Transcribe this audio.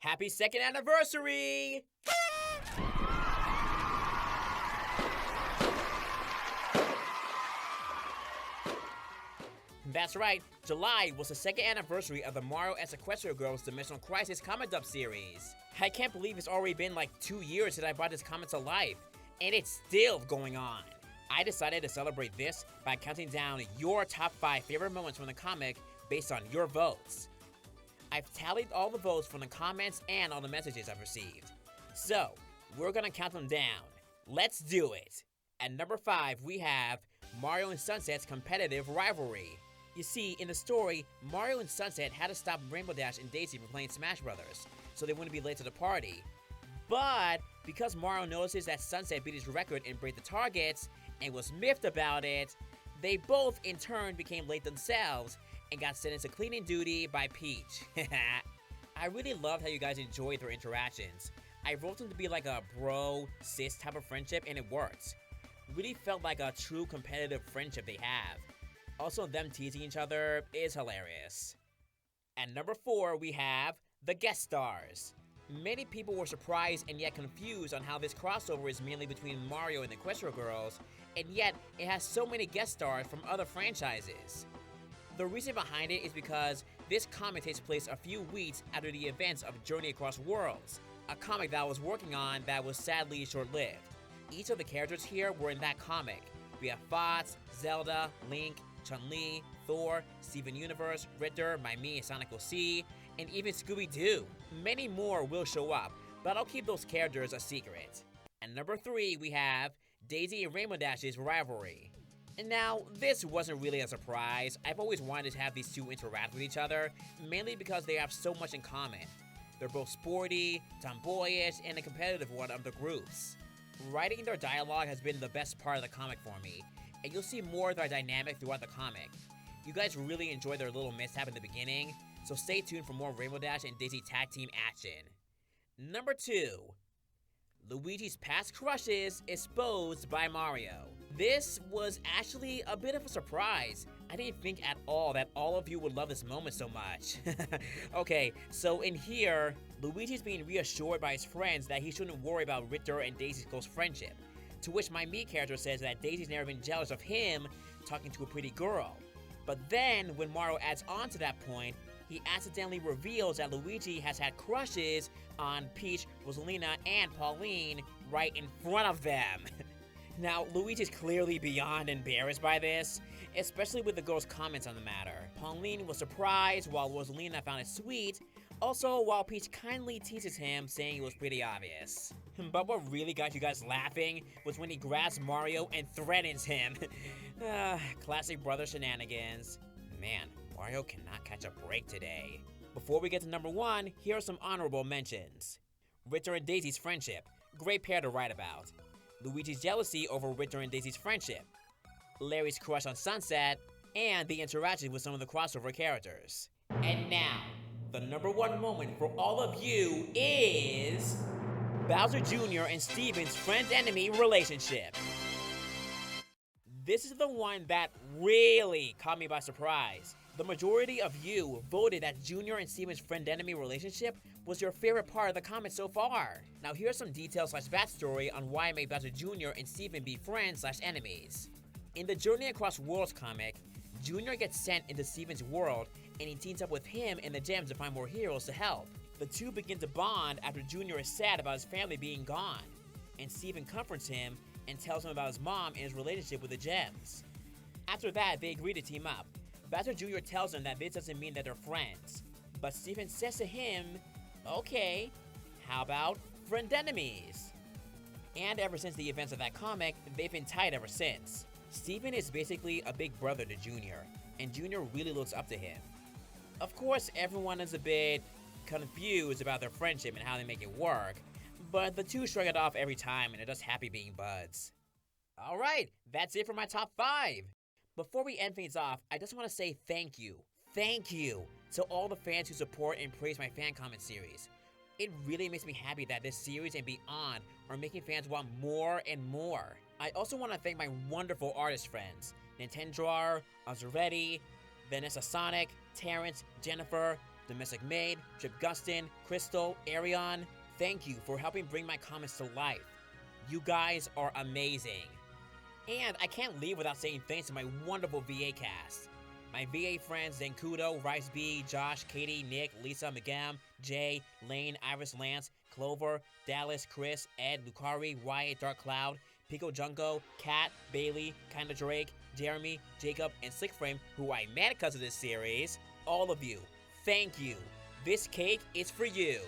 Happy second anniversary! That's right, July was the second anniversary of the Mario x Equestria Girls Dimensional Crisis comic dub series. I can't believe it's already been like 2 years since I brought this comic to life, and it's still going on. I decided to celebrate this by counting down your top 5 favorite moments from the comic based on your votes. I've tallied all the votes from the comments and all the messages I've received. So, we're gonna count them down. Let's do it! At number 5, we have Mario and Sunset's competitive rivalry. You see, in the story, Mario and Sunset had to stop Rainbow Dash and Daisy from playing Smash Brothers, so they wouldn't be late to the party. But, because Mario notices that Sunset beat his record and break the targets, and was miffed about it, they both in turn became late themselves, and got sent into cleaning duty by Peach. I really loved how you guys enjoyed their interactions. I wrote them to be like a bro-sis type of friendship, and it worked. Really felt like a true competitive friendship they have. Also, them teasing each other is hilarious. At number 4, we have the guest stars. Many people were surprised and yet confused on how this crossover is mainly between Mario and the Equestria Girls, and yet it has so many guest stars from other franchises. The reason behind it is because this comic takes place a few weeks after the events of Journey Across Worlds, a comic that I was working on that was sadly short-lived. Each of the characters here were in that comic. We have Fox, Zelda, Link, Chun-Li, Thor, Steven Universe, Ritter, Mimi, and Sonic OC, and even Scooby-Doo. Many more will show up, but I'll keep those characters a secret. At number 3, we have Daisy and Rainbow Dash's rivalry. And now, this wasn't really a surprise. I've always wanted to have these two interact with each other, mainly because they have so much in common. They're both sporty, tomboyish, and a competitive one of the groups. Writing their dialogue has been the best part of the comic for me, and you'll see more of their dynamic throughout the comic. You guys really enjoyed their little mishap in the beginning, so stay tuned for more Rainbow Dash and Daisy tag team action. Number 2. Luigi's past crushes exposed by Mario. This was actually a bit of a surprise. I didn't think at all that all of you would love this moment so much. Okay, so in here, Luigi's being reassured by his friends that he shouldn't worry about Ritter and Daisy's close friendship. To which my me character says that Daisy's never been jealous of him talking to a pretty girl. But then, when Mario adds on to that point, he accidentally reveals that Luigi has had crushes on Peach, Rosalina, and Pauline right in front of them. Now, Luigi's clearly beyond embarrassed by this, especially with the girl's comments on the matter. Pauline was surprised, while Rosalina found it sweet, also while Peach kindly teases him, saying it was pretty obvious. But what really got you guys laughing was when he grabs Mario and threatens him. Classic brother shenanigans. Man, Mario cannot catch a break today. Before we get to number 1, here are some honorable mentions. Ritter and Daisy's friendship. Great pair to write about. Luigi's jealousy over Ritter and Daisy's friendship. Larry's crush on Sunset. And the interaction with some of the crossover characters. And now, the number 1 moment for all of you is Bowser Jr. and Steven's friend-enemy relationship. This is the one that really caught me by surprise. The majority of you voted that Junior and Steven's friend-enemy relationship was your favorite part of the comic so far. Now here's some details / backstory on why I made Bowser Jr. and Steven be friends / enemies. In the Journey Across Worlds comic, Junior gets sent into Steven's world and he teams up with him and the Gems to find more heroes to help. The two begin to bond after Junior is sad about his family being gone, and Steven comforts him and tells him about his mom and his relationship with the Gems. After that, they agree to team up. Bowser Jr. tells him that this doesn't mean that they're friends, but Steven says to him, okay, how about friend-enemies? And ever since the events of that comic, they've been tight ever since. Steven is basically a big brother to Junior, and Junior really looks up to him. Of course, everyone is a bit confused about their friendship and how they make it work, but the two shrug it off every time and they're just happy being buds. Alright, that's it for my top 5. Before we end things off, I just want to say thank you to all the fans who support and praise my fan comment series. It really makes me happy that this series and beyond are making fans want more and more. I also want to thank my wonderful artist friends, Nintendrar, Azuretti, Vanessa Sonic, Terrence, Jennifer, Domestic Maid, Trip Gustin, Crystal, Arion, thank you for helping bring my comments to life. You guys are amazing. And I can't leave without saying thanks to my wonderful VA cast. My VA friends Zenkudo, Rice B, Josh, Katie, Nick, Lisa, McGam, Jay, Lane, Iris Lance, Clover, Dallas, Chris, Ed, Lucari, Wyatt, Dark Cloud, Pico Junko, Kat, Bailey, Kinda Drake, Jeremy, Jacob, and Slickframe, who I met because of this series. All of you, thank you. This cake is for you.